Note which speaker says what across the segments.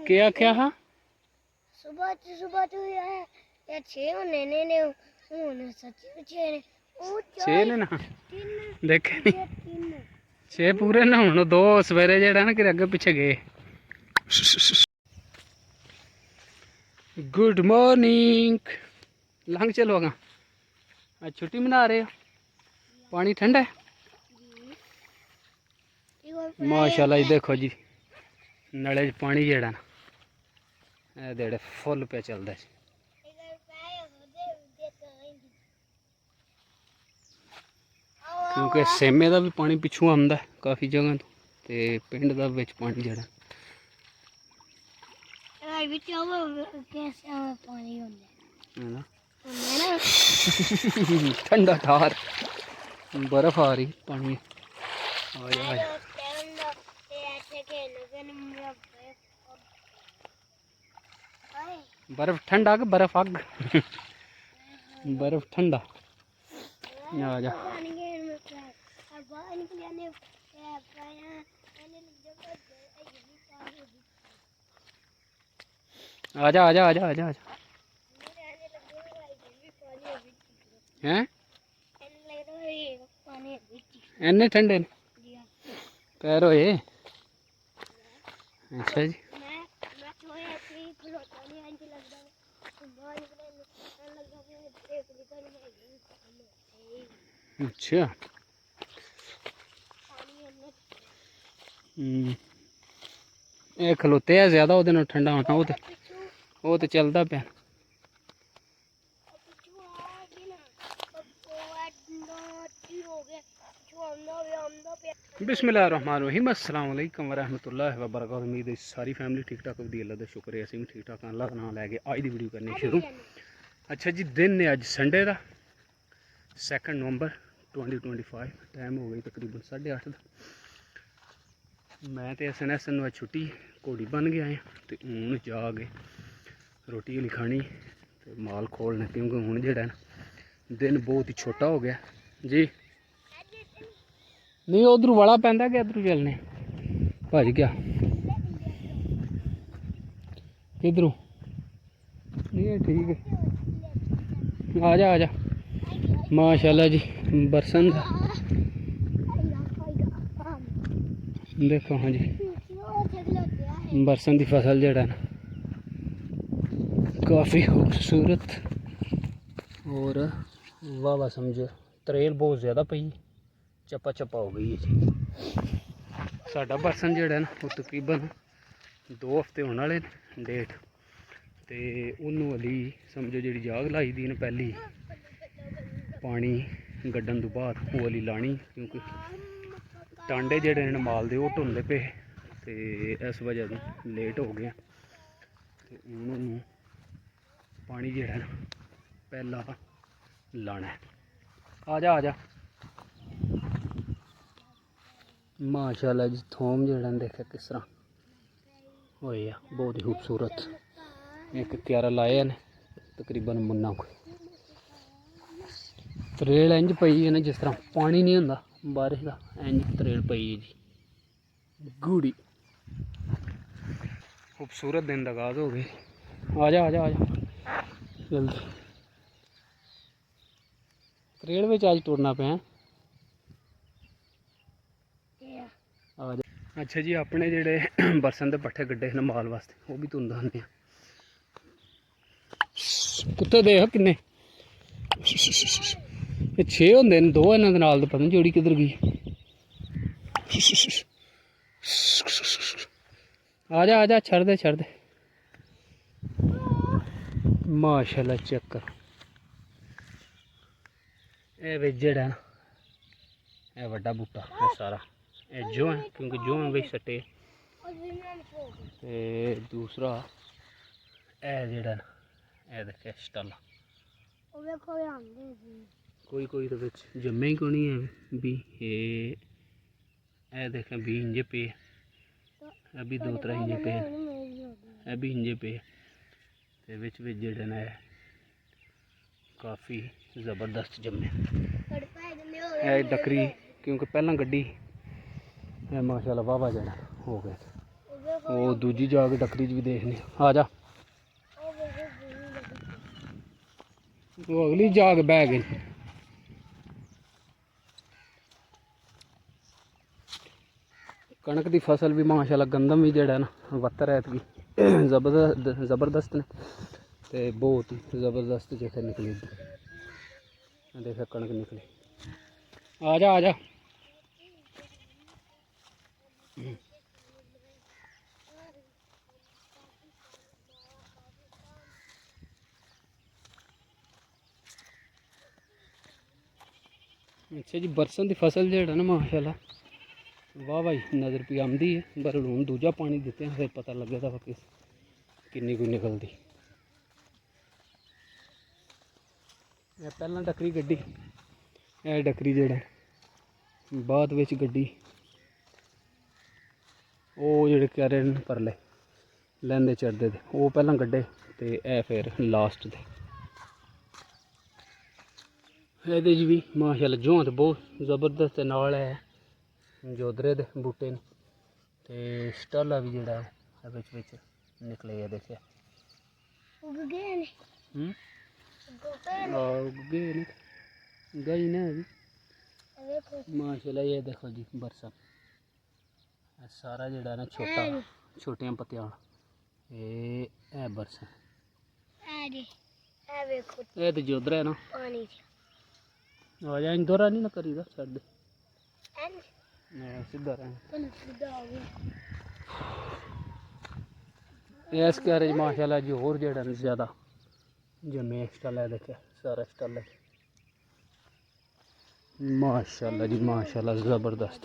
Speaker 1: क्या क्या हाँ
Speaker 2: सुबह तो यार 6 होने ने हुन सच्ची 6 ने ओ
Speaker 1: 6 ने ना
Speaker 2: 3
Speaker 1: देखे नहीं
Speaker 2: 3
Speaker 1: 6 पूरे ना हुन 2 सवेरे जेड़ा ना कि अगे पीछे गए। गुड मॉर्निंग लंघ चलो अगा आज छुट्टी मना रहे हो पानी ठंडा है माशाल्लाह जी देखो जी नले पानी जेड़ा ना देड़े फुल पे चलता है क्योंकि सेमे का भी पानी पिछू आंदा है काफ़ी जगह तो पिंड का विच पानी जेड़ा ठंडा ठार बर्फ आ रही पानी बर्फ ठंडा कि बर्फ अग बर्फ ठंडा आ जा आजा आजा आजा आजा आजा हैं इन्ने ठंडे ने पैर होए अच्छा जी अच्छा ये खलोते है ज्यादा वो ठंडा होना वो तो चलता पे बिस्मिल्लाहिर्रहमानिर्रहीम अस्सलाम वालेकुम वरहमतुल्लाहि वबरकातुहू। उम्मीद है सारी फैमिली ठीक ठाक होगी। अल्लाह का शुक्र है असीं भी ठीक ठाक हैं। अल्लाह का नाम लैके अज की वीडियो करनी शुरू। अच्छा जी दिन है अज संडे का 2 नवंबर 2025 टाइम हो गई तकरीबन 8:30 का। मैं तो एस एन छुट्टी घोड़ी बन गया है तो हूँ जाके रोटी नहीं खानी तो माल खोलने क्योंकि हूँ जो दिन बहुत ही छोटा हो गया जी। नहीं उधर वाला पैंदा कि इधर चलने भज गया किधरों नहीं ठीक है आजा आजा माशाल्लाह जी बरसन देखो हाँ जी बरसन की फसल जड़ा ना काफ़ी खूबसूरत और वाह वाह समझो तरेल बहुत ज़्यादा पई चप्पा चप्पा हो गई है जी। साडा बरसन जड़ा ना वो तकरीबन 2 हफ्ते होने वाले डेट तो उन्होंने वाली समझो जी जाग लाई दी न पहली पानी गड्ढन तो बाद वो वाली लानी क्योंकि टांडे जड़े न माल दे वो ढुंदे पे तो इस वजह तो लेट हो गया तो उन्होंने पानी जड़ा ना पहला लाना है। आजा आजा माशाल्लाह जी थोम जड़ा देखा किस तरह होए बहुत ही खूबसूरत एक क्यारा लाया ने तकरीबन मुन्ना कोई तरेल इंज पई है ना जिस तरह पानी नहीं होंदा बारिश का इंज तरेल पई है जी गूड़ी खूबसूरत दिन का आगाज हो गए। आजा आजा आजा जल्दी तरेल में अज टुरना पे आजा। अच्छा जी अपने जेडे बरसन के पट्ठे गड्ढे न माल वास्ते वो भी तुंदा आने कुत्ते देख किन्ने 6 होंगे 2 इन्हों के नाल पता नहीं जोड़ी किधर गई। आजा आजा छड़ दे माशाल्लाह चेक करो ये वेजड़ है ना ये वड्डा बूटा है सारा ये जो है क्योंकि जो है बी सट्टे ते दूसरा ए जेड़ा ना ए देखे स्टाला कोई कोई तो बिच जम्मे ही को नहीं है भी ये देखें भी इंजे पे अभी 2-3 इंजे पे अभी इंजे पे ते विच जेड़े ना काफ़ी ज़बरदस्त जम्मे है डकरी क्योंकि पहला गड्डी माशाल्लाह वाहवा जड़ा हो गया ਉਹ ਦੂਜੀ ਜਾ ਕੇ ਟੱਕਰੀ 'ਚ ਵੀ ਦੇਖਦੇ ਆ ਜਾ। ਉਹ ਅਗਲੀ ਜਾਗ ਬਹਿ ਗਈ। कणक की फसल भी माशाल्लाह गंदम भी जड़ा ना वत्तर ऐतकी जबरदस्त ने ते बहुत ही जबरदस्त जगह निकली। देखा कणक निकली। आ जा आ जा। अच्छा जी, बरसन की फसल जड़ा ना माशाल्लाह वाह भाई नज़र पी आती है, पर हूँ दूजा पानी दिते हैं फिर पता लगेगा कि किन्नी कोई निकलती। पहला डकरी गड्डी डकरी जड़ा बाद विच गड्डी वो जेड़े क्यारे परले लैंदे चढ़दे थे वो पहला गड्डे ते ए फिर लास्ट दे। ਇਹਦੇ 'ਚ भी माशाल्लाह जों तो बहुत जबरदस्त नाल है जोधरे दे बूटे ने ते स्टाला भी जेड़ा है विच विच निकले है। देखिए
Speaker 2: उग गए ने
Speaker 1: उग गए ने गई ने अभी
Speaker 2: देखो
Speaker 1: माशाल्लाह। ये देखो जी बरसा सारा जेड़ा ना छोटा छोटियां पत्तियां ये बरसा
Speaker 2: ए देखो
Speaker 1: ये तो जोधरा है ना
Speaker 2: पानी
Speaker 1: आ जा। इंदौरा नहीं ना करीदा छड़ दे
Speaker 2: एन
Speaker 1: सीधा रहे।
Speaker 2: सीधा हो गया
Speaker 1: इस क्यारे माशाल्लाह जी होर जेड़ा न ज़्यादा जमे स्टल है। देखिए सारा स्टल है माशाल्लाह जी माशाल्लाह ज़बरदस्त।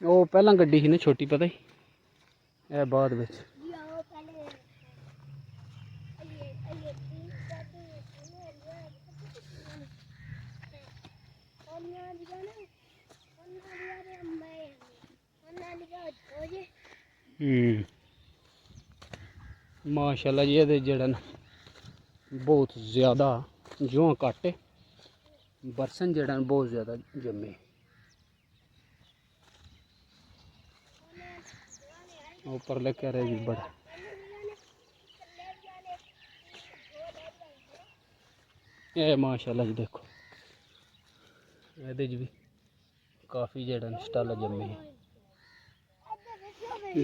Speaker 1: वो पहला गड्डी ही ना छोटी पता ही ए बाद विच माशाल्लाह जी। ये जड़ा ना बहुत ज़्यादा जो घट बरसन जड़ा बहुत ज़्यादा जमे। ऊपर लेके रहे जी बड़ा ये माशाल्लाह जी। देखो ये भी काफ़ी जड़ा स्टाल जमे है।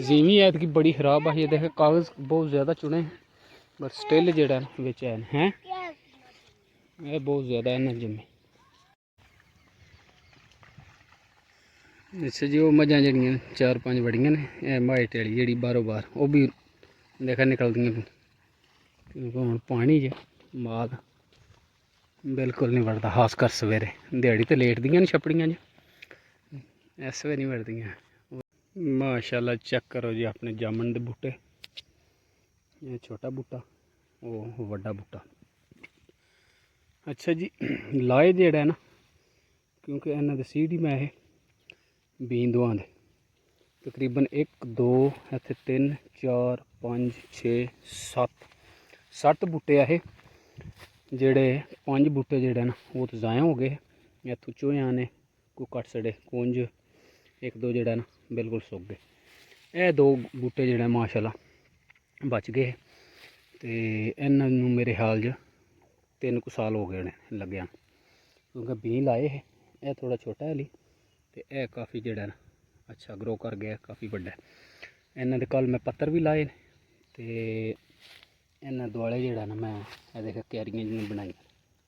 Speaker 1: जीवी ऐतकी बड़ी खराब आई। देखे कागज़ बहुत ज़्यादा चुने पर स्टिल जड़ा बिच है ये बहुत ज़्यादा है ना जमे। अच्छा जी वो मझां जड़ियां 4-5 बड़ियां ने माइट वाली जी बारों बार वो भी देखा निकलदियां क्योंकि हुण पानी च माल बिल्कुल नहीं वड़दा। खास कर सवेरे दिहाड़ी तो लेटदियां न छपड़ियां च इस वे नहीं वड़दियां। माशाल्लाह चेक करो जी अपने जामन दे बूटे। ये छोटा बूटा वो वड्डा बूटा। अच्छा जी लाए जेड़ा है ना क्योंकि इन्हां दे सीड ही मैं बीन दुआं दे तकरीबन 1 2 इत्थे 3 4 5 6 7 बूटे है जेड़े 5 बूटे जेड़े ना वो तो ज़ाया हो गए। इत्थों चूहियां ने कोई कट सड़े कुंज 1-2 जेड़ा ना बिल्कुल सुक गए। ये 2 बूटे जेड़े माशाल्लाह बच गए ते इन्हां नूं मेरे ख्याल च 3 साल हो गए ने लग्या क्योंकि बीं लाए है। यह थोड़ा छोटा है ली ते यह काफ़ी जेड़ा ना अच्छा ग्रो कर गया काफ़ी बड़ा। इन्हां दे कल मैं पत्तर भी लाए ते इन्हां दुआले जेड़ा ना मैं देख क्यारियां जिन्हें बनाई।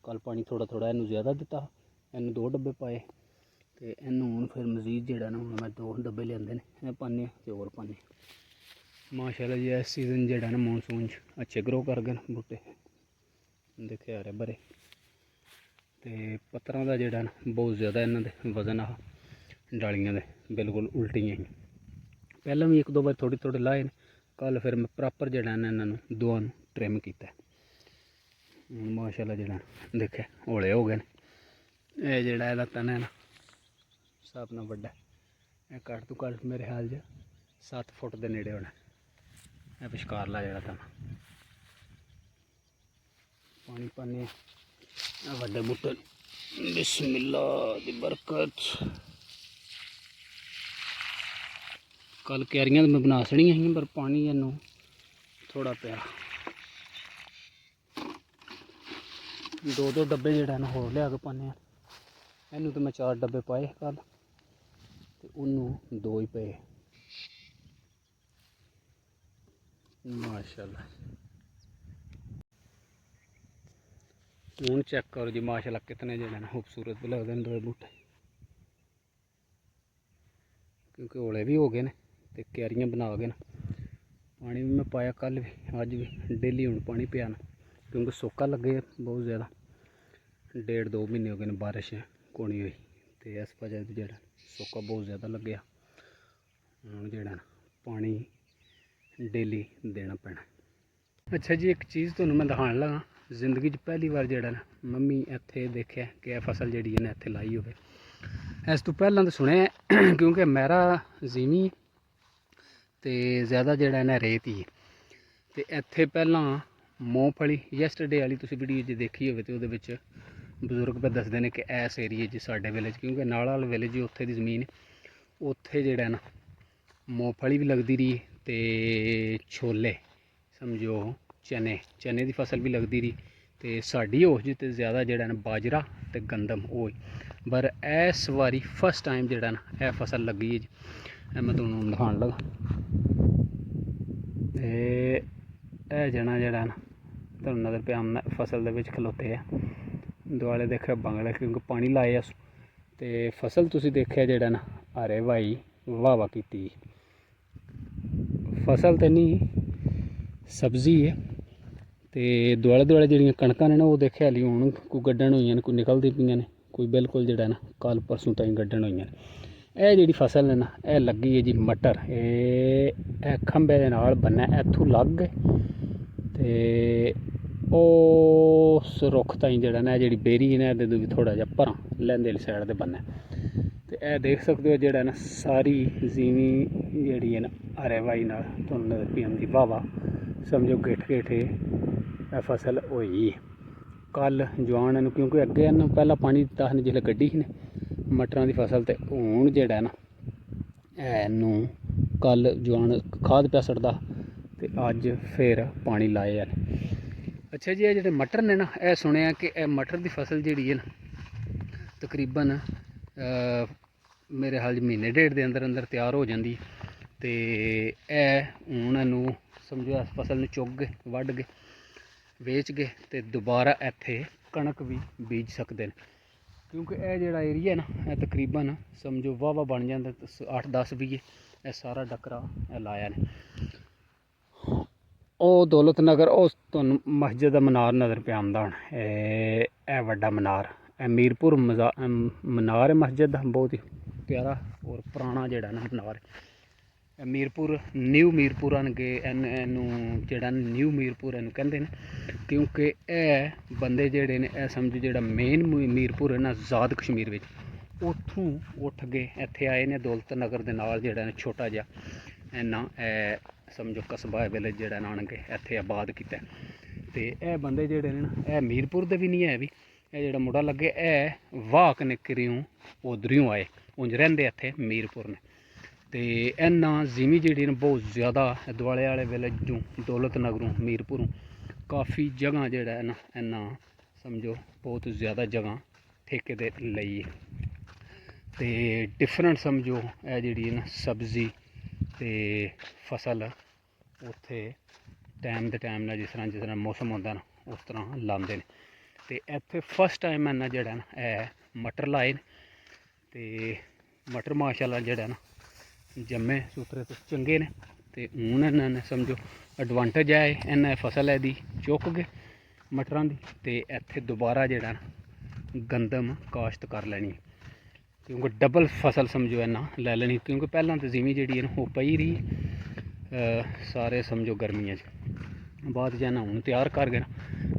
Speaker 1: कल पानी थोड़ा थोड़ा इनू ज़्यादा दिता इनू 2 डब्बे पाए ते इनू हुण फिर मजीद जेड़ा ना हुण मैं 2 डब्बे लिआंदे ने पाने ते होर पाने। माशाल्लाह जी इस सीजन जेड़ा ना मानसून अच्छे ग्रो कर गए बूटे देखे हरे भरे ते पत्तरां दा जेड़ा ना बहुत ज़्यादा इन्हां दे वजन आ डालियां दे बिल्कुल उल्टियां ही। पहले भी 1-2 बार थोड़ी थोड़े लाए ने कल फिर मैं प्रॉपर जेड़ा ना इन्हां नूं दोआं नूं ट्रिम कीता। माशाल्लाह जेड़ा देखे हौले हो गए ने। यह जेड़ा इहदा तन है ना सब नाल वड्डा है घट तो घट मेरे ख्याल च 7 फुट के नेड़े होना। यह विचकारला जेड़ा तन पानी पाने वड्डे बूटे बिस्मिल्लाह दी बरकत। ਕੱਲ ਕਿਆਰੀਆਂ ਤਾਂ ਮੈਂ ਬਣਾ ਸਣੀਆਂ ਸੀ ਪਰ ਪਾਣੀ ਇਹਨੂੰ ਥੋੜਾ ਪਿਆ। 2 ਡੱਬੇ ਜਿਹੜਾ ਨਾ ਹੋਰ ਲਿਆ ਕੇ ਪਾਉਂਦੇ ਆ। ਇਹਨੂੰ ਤਾਂ ਮੈਂ 4 ਡੱਬੇ ਪਾਏ ਕੱਲ ਤੇ ਉਹਨੂੰ 2 ਹੀ ਪਏ। ਮਾਸ਼ਾਅੱਲਾ ਹੁਣ ਚੈੱਕ ਕਰੋ ਜੀ ਮਾਸ਼ਾਅੱਲਾ कितने ਜਿਹੜੇ ਨਾ ਖੂਬਸੂਰਤ ਵੀ ਲੱਗਦੇ ਨੇ 2 ਬੂਟੇ, ਕਿਉਂਕਿ ਔਲੇ ਵੀ ਹੋ ਗਏ ਨੇ ਤੇ ਕਿਆਰੀਆਂ ਬਣਾ ਗਏ ਨੇ। ਪਾਣੀ ਵੀ ਮੈਂ ਪਾਇਆ ਕੱਲ ਵੀ ਅੱਜ ਵੀ, ਡੇਲੀ ਹੁਣ ਪਾਣੀ ਪਿਆ ਨਾ ਕਿਉਂਕਿ ਸੋਕਾ ਲੱਗੇ ਬਹੁਤ ਜ਼ਿਆਦਾ। 1.5-2 ਮਹੀਨੇ ਹੋ ਗਏ ਨੇ ਬਾਰਿਸ਼ ਕੋਣੀ ਹੋਈ ਤੇ ਇਸ ਵਜ੍ਹਾ ਤੋਂ ਜਿਹੜਾ ਸੋਕਾ ਬਹੁਤ ਜ਼ਿਆਦਾ ਲੱਗਿਆ। ਹੁਣ ਜਿਹੜਾ ਨਾ ਪਾਣੀ ਡੇਲੀ ਦੇਣਾ ਪੈਣਾ। ਅੱਛਾ ਜੀ ਇੱਕ ਚੀਜ਼ ਤੁਹਾਨੂੰ ਮੈਂ ਦਿਖਾਉਣ ਲੱਗਾ, ਜ਼ਿੰਦਗੀ 'ਚ ਪਹਿਲੀ ਵਾਰ ਜਿਹੜਾ ਨਾ ਮੰਮੀ ਇੱਥੇ ਦੇਖਿਆ ਕਿ ਇਹ ਫਸਲ ਜਿਹੜੀ ਇਹਨੇ ਇੱਥੇ ਲਾਈ ਹੋਵੇ। ਇਸ ਤੋਂ ਪਹਿਲਾਂ ਤਾਂ ਸੁਣਿਆ ਕਿਉਂਕਿ ਮੇਰਾ ਜ਼ਮੀਨ ਤੇ ਜ਼ਿਆਦਾ ਜਿਹੜਾ ਇਹਨੇ ਰੇਤ ਹੀ ਤੇ ਇੱਥੇ ਪਹਿਲਾਂ ਮੂੰਗਫਲੀ ਯੈਸਟਰਡੇ ਵਾਲੀ ਤੁਸੀਂ ਵੀਡੀਓ ਜੇ ਦੇਖੀ ਹੋਵੇ ਤੇ ਉਹਦੇ ਵਿੱਚ ਬਜ਼ੁਰਗ ਵੀ ਦੱਸਦੇ ਨੇ ਕਿ ਇਸ ਏਰੀਏ 'ਚ ਸਾਡੇ ਵਿਲੇਜ, ਕਿਉਂਕਿ ਨਾਲ ਵਾਲੇ ਵਿਲੇਜ ਉੱਥੇ ਦੀ ਜ਼ਮੀਨ ਉੱਥੇ ਜਿਹੜਾ ਨਾ ਮੂੰਗਫਲੀ ਵੀ ਲੱਗਦੀ ਰਹੀ ਤੇ ਛੋਲੇ ਸਮਝੋ ਚਨੇ ਦੀ ਫਸਲ ਵੀ ਲੱਗਦੀ ਰਹੀ ਤੇ ਸਾਡੀ ਉਸ ਜਿੱਤੇ ਜ਼ਿਆਦਾ ਜਿਹੜਾ ਨਾ ਬਾਜਰਾ ਤੇ ਗੰਦਮ ਉਹ। ਪਰ ਇਸ ਵਾਰੀ ਫਸਟ ਟਾਈਮ ਜਿਹੜਾ ਨਾ ਇਹ ਫਸਲ ਲੱਗੀ ਹੈ ਜੀ। ਇਹ ਮੈਂ ਤੁਹਾਨੂੰ ਦਿਖਾਉਣ ਲੱਗਾ ਤੇ ਇਹ ਜਣਾ ਜਿਹੜਾ ਨਾ ਤੁਹਾਨੂੰ ਨਜ਼ਰ ਪਿਆ ਫਸਲ ਦੇ ਵਿੱਚ ਖਲੋਤੇ ਆ। ਦੁਆਲੇ ਦੇਖਿਆ ਬੰਗਲੇ ਕਿਉਂਕਿ ਪਾਣੀ ਲਾਏ ਆ ਤੇ ਫਸਲ ਤੁਸੀਂ ਦੇਖਿਆ ਜਿਹੜਾ ਨਾ ਹਰੇ ਭਾਈ ਵਾਹ ਕੀਤੀ। ਫਸਲ ਤੇ ਨਹੀਂ ਸਬਜ਼ੀ ਹੈ ਤੇ ਦੁਆਲੇ ਦੁਆਲੇ ਜਿਹੜੀਆਂ ਕਣਕਾਂ ਨੇ ਨਾ ਉਹ ਦੇਖਿਆ ਲਈ ਹੁਣ ਕੋਈ ਗੱਡਣ ਹੋਈਆਂ ਨੇ, ਕੋਈ ਨਿਕਲਦੀ ਪਈਆਂ ਨੇ, ਕੋਈ ਬਿਲਕੁਲ ਜਿਹੜਾ ਨਾ ਕੱਲ ਪਰਸੋਂ ਤਾਈਂ ਗੱਡਣ ਹੋਈਆਂ ਨੇ। ਇਹ ਜਿਹੜੀ ਫਸਲ ਹੈ ਨਾ ਇਹ ਲੱਗੀ ਹੈ ਜੀ ਮਟਰ। ਇਹ ਖੰਭੇ ਦੇ ਨਾਲ ਬੰਨਿਆ, ਇੱਥੋਂ ਲੱਗ ਗਏ ਤੇ ਉਸ ਰੁੱਖ ਤਾਈਂ ਜਿਹੜਾ ਨਾ ਜਿਹੜੀ ਬੇਰੀ ਨੇ ਇਹਦੇ ਤੋਂ ਵੀ ਥੋੜ੍ਹਾ ਜਿਹਾ ਪਰਾਂ ਲੈਂਦੇ ਵਾਲੀ ਸਾਈਡ 'ਤੇ ਬੰਨਿਆ। ਤੇ ਇਹ ਦੇਖ ਸਕਦੇ ਹੋ ਜਿਹੜਾ ਨਾ ਸਾਰੀ ਜ਼ਮੀਨ ਜਿਹੜੀ ਹੈ ਨਾ ਹਰੇ ਵਾਈ ਨਾਲ ਤੁਹਾਨੂੰ ਨਜ਼ਰ ਪਈ ਆਉਂਦੀ। ਵਾਹ ਸਮਝੋ ਗਿੱਠ ਇਹ ਫਸਲ ਹੋਈ ਕੱਲ ਜਵਾਨ ਇਹਨੂੰ, ਕਿਉਂਕਿ ਅੱਗੇ ਇਹਨੂੰ ਪਹਿਲਾਂ ਪਾਣੀ ਦਿੱਤਾ ਨੇ ਜਿਸਲੇ ਗੱਡੀ ਸੀ ਨੇ ਮਟਰਾਂ ਦੀ ਫਸਲ ਤੇ ਹੁਣ ਜਿਹੜਾ ਨਾ ਇਹਨੂੰ ਕੱਲ ਜਵਾਨ ਖਾਦ ਪਿਆ ਸੜਦਾ ਤੇ ਅੱਜ ਫਿਰ ਪਾਣੀ ਲਾਏ ਨੇ। ਅੱਛਾ ਜੀ ਇਹ ਜਿਹੜੇ ਮਟਰ ਨੇ ਨਾ ਇਹ ਸੁਣਿਆ ਕਿ ਇਹ ਮਟਰ ਦੀ ਫਸਲ ਜਿਹੜੀ ਹੈ ਨਾ ਤਕਰੀਬਨ ਮੇਰੇ ਹਾਲ ਮਹੀਨੇ ਡੇਢ ਦੇ ਅੰਦਰ ਅੰਦਰ ਤਿਆਰ ਹੋ ਜਾਂਦੀ ਤੇ ਇਹ ਹੁਣ ਇਹਨੂੰ ਸਮਝੋ ਇਸ ਫਸਲ ਨੂੰ ਚੁੱਕ ਗਏ, ਵੱਢ ਗਏ, ਵੇਚ ਗਏ ਤੇ ਦੁਬਾਰਾ ਇੱਥੇ ਕਣਕ ਵੀ ਬੀਜ ਸਕਦੇ ਨੇ। ਕਿਉਂਕਿ ਇਹ ਜਿਹੜਾ ਏਰੀਆ ਨਾ ਇਹ ਤਕਰੀਬਨ ਸਮਝੋ ਵਾਹਵਾ ਬਣ ਜਾਂਦਾ 8-10 ਵੀਏ ਇਹ ਸਾਰਾ ਡੱਕਰਾ ਇਹ ਲਾਇਆ ਨੇ। ਉਹ ਦੌਲਤ ਨਗਰ ਉਸ ਤੁਹਾਨੂੰ ਮਸਜਿਦ ਦਾ ਮਨਾਰ ਨਜ਼ਰ ਪਿਆ ਆਉਂਦਾ ਹੁਣ, ਇਹ ਵੱਡਾ ਮਨਾਰ ਇਹ ਮੀਰਪੁਰ ਮਨਾਰ ਹੈ ਮਸਜਿਦ ਦਾ, ਬਹੁਤ ਹੀ ਪਿਆਰਾ ਔਰ ਪੁਰਾਣਾ ਜਿਹੜਾ ਨਾ ਮਨਾਰ ਹੈ। ਮੀਰਪੁਰ ਨਿਊ ਮੀਰਪੁਰ ਆਣਗੇ ਇਹਨੂੰ ਜਿਹੜਾ ਨਿਊ ਮੀਰਪੁਰ ਇਹਨੂੰ ਕਹਿੰਦੇ ਨੇ ਕਿਉਂਕਿ ਇਹ ਬੰਦੇ ਜਿਹੜੇ ਨੇ ਇਹ ਸਮਝੋ ਜਿਹੜਾ ਮੇਨ ਮੀਰਪੁਰ ਹੈ ਨਾ ਆਜ਼ਾਦ ਕਸ਼ਮੀਰ ਵਿੱਚ ਉੱਥੋਂ ਉੱਠ ਕੇ ਇੱਥੇ ਆਏ ਨੇ। ਦੌਲਤ ਨਗਰ ਦੇ ਨਾਲ ਜਿਹੜਾ ਨਾ ਛੋਟਾ ਜਿਹਾ ਇਹਨਾਂ ਇਹ ਸਮਝੋ ਕਸਬਾ ਵਿਲੇਜ ਜਿਹੜਾ ਨਾ ਆਣ ਕੇ ਇੱਥੇ ਆਬਾਦ ਕੀਤਾ ਤੇ ਇਹ ਬੰਦੇ ਜਿਹੜੇ ਨੇ ਨਾ ਇਹ ਮੀਰਪੁਰ ਦੇ ਵੀ ਨਹੀਂ ਹੈ ਵੀ ਇਹ ਜਿਹੜਾ ਮੁੰਡਾ ਲੱਗੇ ਇਹ ਵਾਕ ਨਿਕਰਿਓ ਉਧਰਿਓਂ ਆਏ ਉਂਝ ਰਹਿੰਦੇ ਇੱਥੇ ਮੀਰਪੁਰ ਨੇ। ਤੇ ਇਹਨਾਂ ਜ਼ਮੀ ਜਿਹੜੀ ਨੇ ਬਹੁਤ ਜ਼ਿਆਦਾ ਦੁਆਲੇ ਵਾਲੇ ਵਿਲੇਜ ਤੋਂ ਦੌਲਤ ਨਗਰੋਂ ਮੀਰਪੁਰੋਂ ਕਾਫੀ ਜਗ੍ਹਾ ਜਿਹੜਾ ਹੈ ਨਾ ਇਹਨਾਂ ਸਮਝੋ ਬਹੁਤ ਜ਼ਿਆਦਾ ਜਗ੍ਹਾ ਠੇਕੇ ਦੇ ਲਈ ਤੇ ਡਿਫਰੈਂਟ ਸਮਝੋ ਇਹ ਜਿਹੜੀ ਹੈ ਨਾ ਸਬਜ਼ੀ ਤੇ ਫਸਲ ਉੱਥੇ ਟਾਈਮ ਦੇ ਟਾਈਮ ਨਾਲ ਜਿਸ ਤਰ੍ਹਾਂ ਮੌਸਮ ਹੁੰਦਾ ਨਾ ਉਸ ਤਰ੍ਹਾਂ ਲਾਉਂਦੇ ਨੇ। ਤੇ ਇੱਥੇ ਫਸਟ ਟਾਈਮ ਇਹਨਾਂ ਜਿਹੜਾ ਨਾ ਇਹ ਮਟਰ ਲਾਏ ਨੇ ਤੇ ਮਟਰ ਮਾਸ਼ਾਅੱਲਾ ਜਿਹੜਾ ਨਾ ਜੰਮੇ ਸੁਥਰੇ ਤੇ ਚੰਗੇ ਨੇ ਤੇ ਹੁਣ ਇਹਨਾਂ ਨੇ ਸਮਝੋ ਐਡਵਾਂਟੇਜ ਹੈ ਇਹਨਾਂ ਫਸਲ ਇਹਦੀ ਚੁੱਕ ਗਏ ਮਟਰਾਂ ਦੀ ਤੇ ਇੱਥੇ ਦੁਬਾਰਾ ਜਿਹੜਾ ਨਾ ਗੰਦਮ ਕਾਸ਼ਤ ਕਰ ਲੈਣੀ ਕਿਉਂਕਿ ਡਬਲ ਫਸਲ ਸਮਝੋ ਇਹਨਾਂ ਲੈ ਲੈਣੀ ਕਿਉਂਕਿ ਪਹਿਲਾਂ ਤਾਂ ਜ਼ਮੀਨ ਜਿਹੜੀ ਹੈ ਉਹ ਪਈ ਰਹੀ ਸਾਰੇ ਸਮਝੋ ਗਰਮੀਆਂ 'ਚ ਬਾਅਦ ਜਾਣਾ ਹੁਣ ਤਿਆਰ ਕਰ ਗਏ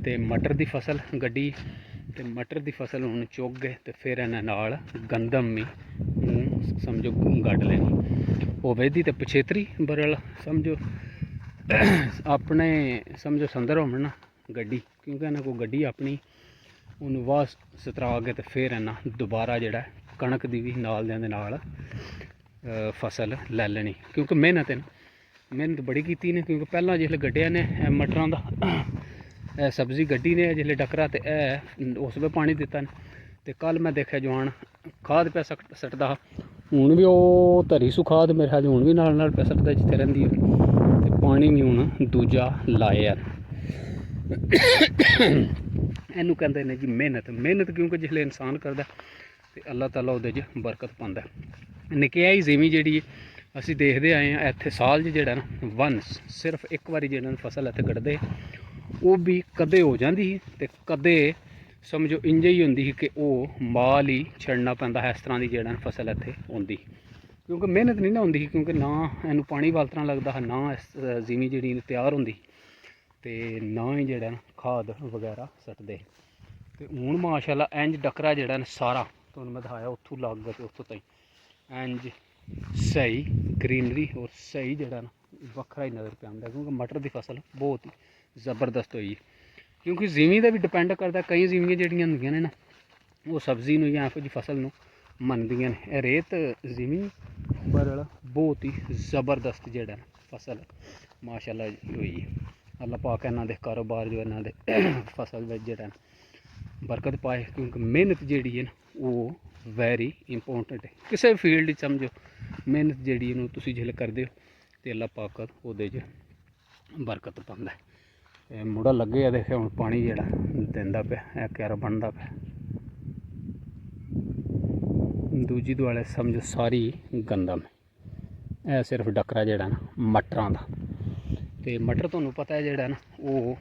Speaker 1: ਤੇ ਮਟਰ ਦੀ ਫਸਲ ਗੱਡੀ ਤੇ ਮਟਰ ਦੀ ਫਸਲ ਹੁਣ ਚੁੱਕ ਗਏ ਤੇ ਫਿਰ ਇਹਨਾਂ ਨਾਲ ਗੰਦਮ ਵੀ ਸਮਝੋ ਗੱਡ ਲੈਣੀ ਉਹ ਵੇਦੀ ਤੇ ਪਛੇਤਰੀ ਬਰਲ ਸਮਝੋ ਆਪਣੇ ਸਮਝੋ ਸੰਦਰ ਹੋਣ ਨਾ ਗੱਡੀ ਕਿਉਂਕਿ ਇਹਨਾਂ ਕੋਲ ਗੱਡੀ ਆਪਣੀ ਉਹਨੂੰ ਵਾਹ ਸਤਰਾ ਕੇ ਤੇ ਫਿਰ ਇਹਨਾਂ ਦੁਬਾਰਾ ਜਿਹੜਾ ਕਣਕ ਦੀ ਵੀ ਨਾਲ ਦੇ ਨਾਲ फसल लै लैनी, क्योंकि मेहनत है ना, मेहनत बड़ी की ने। क्योंकि पहला जिसले गड्ढिया ने मटरां दा सब्जी गड्डी ने जिसले डकरा तो उस पर पानी दिता ने। तो कल मैं देखा जवान खाद पे सटदा हा, हूँ भी वो धरी सू खाद मेरे ख्याल हूँ भी नाल पे सटदा जिथे रहिंदी ते पानी भी हूँ दूजा लाया। इनू कहते ने जी मेहनत। मेहनत क्योंकि जिसले इंसान करदा तो अल्लाह ताला उहदे च बरकत पांदा। निक्की जिमी जी असी देखते आए हैं इत्थे साल जिहड़ा ना वंस सिर्फ एक बारी जिहड़ा फसल इत्थे कड्ढदे, वो भी कदे हो जाती ही ते कदे समझो इंज ही होंदी ही कि वह माल ही छड़ना पैंदा है। इस तरह की जिहड़ा फसल इत्थे आउंदी, क्योंकि मेहनत नहीं ना होंदी ही, क्योंकि ना इनू पानी वालतना लगदा हा, ना इस जिमी जिहड़ी तैयार होंदी ते ना ही जिहड़ा खाद वगैरह सटदे। ते हूँ माशाअल्लाह इंज डकरा जिहड़ा ना सारा तुहानूं मैं दिखाया उत्थों लग ते उत्थों ताईं इंज सही ग्रीनरी और सही जिहड़ा ना वक्खरा ही नज़र पे आंदा, क्योंकि मटर की फसल बहुत ही ज़बरदस्त हुई। क्योंकि जिमी का भी डिपेंड करता, कई जिमियां जिहड़ियां होंदियां ने ना वो सब्जी नूं जां फिर फसल नूं मनदियां ने। रेत जिमी पर बहुत ही ज़बरदस्त जिहड़ा फसल माशाअल्लाह हुई। अल्लाह पाक इन्हां दे कारोबार जो इन्हां दे फसल विच जिहड़ा बरकत पाए, क्योंकि मेहनत जिहड़ी है ना वो वैरी इंपोर्टेंट है। किसी भी फील्ड समझो मेहनत जिहड़ी है तुसीं जिसले करदे हो तो अल्लाह पाक उहदे च बरकत पांदा है। मुड़ा लगे देखे हुण पानी जिहड़ा दिंदा पिया, क्यारा बनदा पिया। दूजी दुआले समझो सारी गंदम है, सिर्फ डकरा जिहड़ा ना मटरां दा। ते मटर तुहानूं पता है जिहड़ा ना वो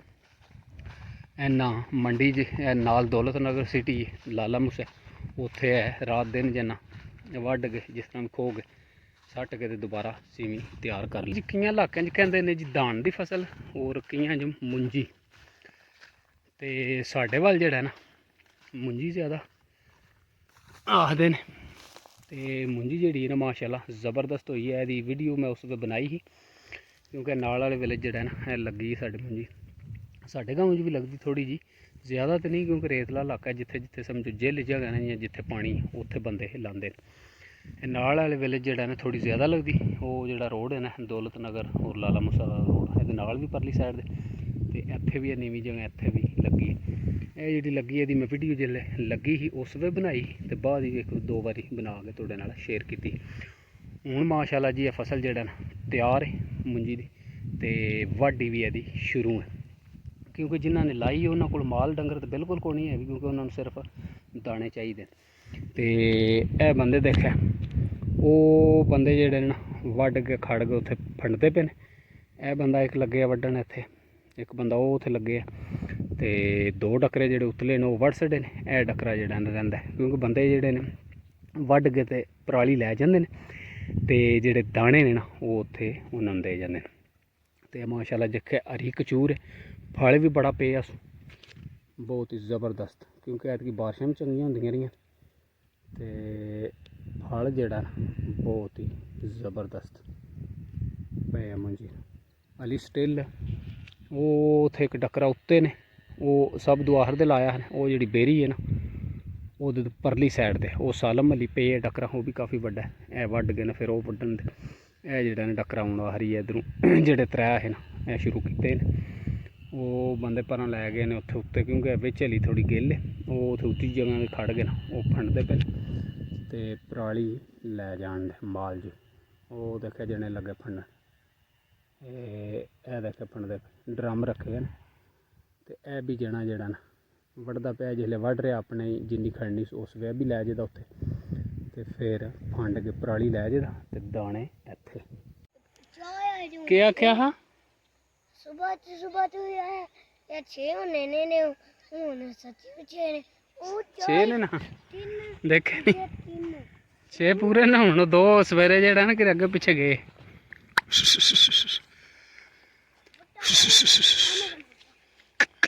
Speaker 1: इन्ना मंडी च नाल दौलत नगर सिटी लाला मूसा उत्थे है, रात दिन जना वड्ढ के जिस तरह खो के सट के दोबारा सीमी तैयार कर ली। केइयां इलाकों च कहंदे ने जी धान की फसल और केइयां च मुंजी, ते साडे वल जेह्ड़ा ना मुंजी ज़्यादा आखदे ने। ते मुंजी जेह्ड़ी ना माशाअल्लाह ज़बरदस्त होई है। एह्दी वीडियो मैं उस पर बनाई ही, क्योंकि नाल वाले विलेज जेह्ड़ा ना लग्गी साढ़ी मुंजी। साढ़े गाँव च भी लगदी थोड़ी जी, ज़्यादा तो नहीं, क्योंकि रेतला इलाका जिथे जिथे समझो जेल जगह ने जिथे पानी उत्थे बंदे लांदे। नाल वाले विलेज जेह्ड़ा ना थोड़ी ज़्यादा लगदी। वो जेह्ड़ा रोड है ना दौलत नगर और लाला मूसा दा रोड एह्दे नाल भी परली साइड दे, ते इत्थे भी नीवीं जगह इत्थे भी लग्गी। एह् जेह्ड़ी लग्गी एह्दी मैं वीडियो जिसले लग्गी ही उस पर बनाई, ते बाद एक दो बारी बना के तुहाडे नाल शेयर कीती। हूँ माशाअल्लाह जी फसल जेह्ड़ा ना तैयार है मुंजी दी, ते वाढी भी एह्दी शुरू है। क्योंकि जिन्हों ने लाई उन्होंने कोल माल डंगर तो बिल्कुल को नहीं है, क्योंकि उन्होंने सिर्फ दाने चाहिए। तो यह बंदे देखे वो बंदे जेह्ड़े ना वड्ढ के खड़ के उत्थे फंडते पे ने। यह बंदा एक लगे वड्ढन इत्थे, एक बंदा वो उत्थे लगे, तो दो डकरे जेह्ड़े उतले ने वो वड्ढ छड़े ने। यह डकरा जेह्ड़ा रहिंदा है, क्योंकि बंदे जेह्ड़े ने वड्ढ के ते पराली लै जांदे ने, ते जेह्ड़े दाने ने ना वो उत्थे उन्हां नूं दे जांदे ने। ते माशाअल्लाह दिक्खे हरी कचूर है, फल भी बड़ा पे अस बहुत ही ज़बरदस्त, क्योंकि ऐतकी बारिशां भी चंगियां होंदियां रहियां, ते फल जेह्ड़ा बहुत ही ज़बरदस्त पे मुंजी। अली स्टिल वो उत्थे एक डकरा उत्ते ने, वो सब दुआर दे लाया है। वो जेह्ड़ी बेरी है ना वो परली साइड दे वो सालम अली पे है डकरा, वो भी काफ़ी बड्डा है। वड्ढ के ना फिर वो वड्ढन दे यह जेह्ड़ा ना डकरा हूँ हरी इधरों जेह्ड़े त्रै है ना यह शुरू किए ने। वो बंदे पर लै गए ने उत्थे उत्ते, क्योंकि बिच हली थोड़ी गिल है, वो उत्थे उच्ची जगह खड़ गए ना वो फंडते पे ते पराली लै जान दे माल जी। वो देखे जने लगे फंडन, यह देखे फंडते पे ड्रम रखे गए, तो यह भी जना जेह्ड़ा ना वड्ढदा पे। जिसले वड्ढ रहा अपने जिन्नी खड़नी उस वे भी लै जेदा उत्थे, ते फिर फंड के पराली लै जेदा ते दाने इत्थे। क्या आख्या हा?
Speaker 2: सुबह तो यार 6 होने ने हूँ सच्ची 6 ने।
Speaker 1: 6 ने ना देखे नहीं 6 पूरे ना हूँ, 2 सवेरे जेह्ड़ा ना कि अग्गे पिछे गए।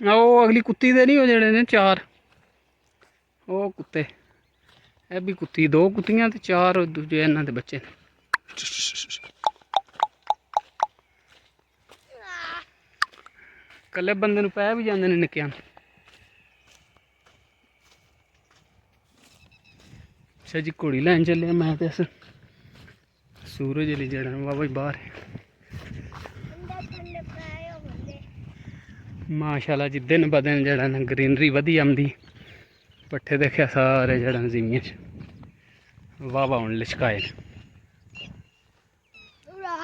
Speaker 1: वो अगली कुत्ती दे नहीं हो जेह्ड़े ने 4 वो कुत्ते, यह भी कुत्ती 2 कुत्तियां ते 4 दूजे इन्हां दे बच्चे। कल्ले बंदे नूं पै भी जांदे ने निक्कियां। अच्छा जी घोड़ी लैन चले मैं ते अस सूरज अली जड़ा बाबा जी बाहर
Speaker 2: ठंडे ठंडे प्राय होंदे
Speaker 1: माशाल्लाह जी दिन ब दिन जड़ा ना ग्रीनरी वधी आंदी पट्ठे देखिया सारे जड़ा जिमियां च वाह वाह हुण लिशकाए न।
Speaker 2: पूरा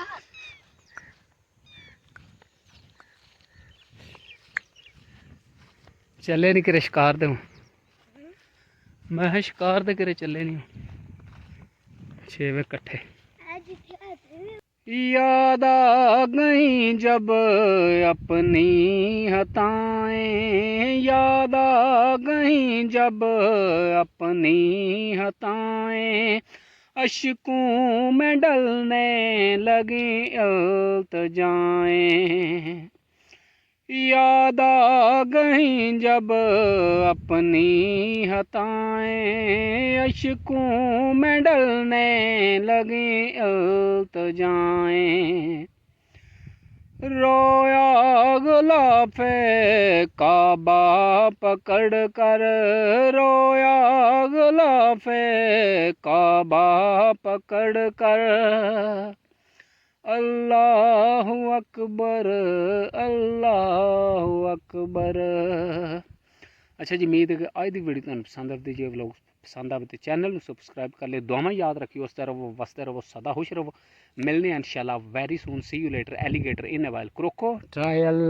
Speaker 1: चले नहीं किरे शिकार ते मैं किहा शिकार ते किरे चले नहीं 6 वे कट्ठे
Speaker 2: आज क्या
Speaker 1: याद आ गई जब अपनी हताएं याद आ गई जब अपनी हताएं अश्कों में डलने लगी अल्तजाएं याद आ गई जब अपनी हताएं अश्कों में डलने लगी अल्तजाएं रोया गुलाफे काबा पकड़ कर रोया गुलाफे काबा पकड़ कर अल्लाहु अकबर अल्लाहु अकबर। अच्छा जी उम्मीद है कि अज की वीडियो तुहानू पसंद आती जे व्लॉग पसंद आवे तो चैनल को सबसक्राइब कर ले दुआवां याद रखियो हसते रहो वसते रहो सदा खुश रहो मिलने इंशाल्लाह very soon see you later alligator in a while crocodile.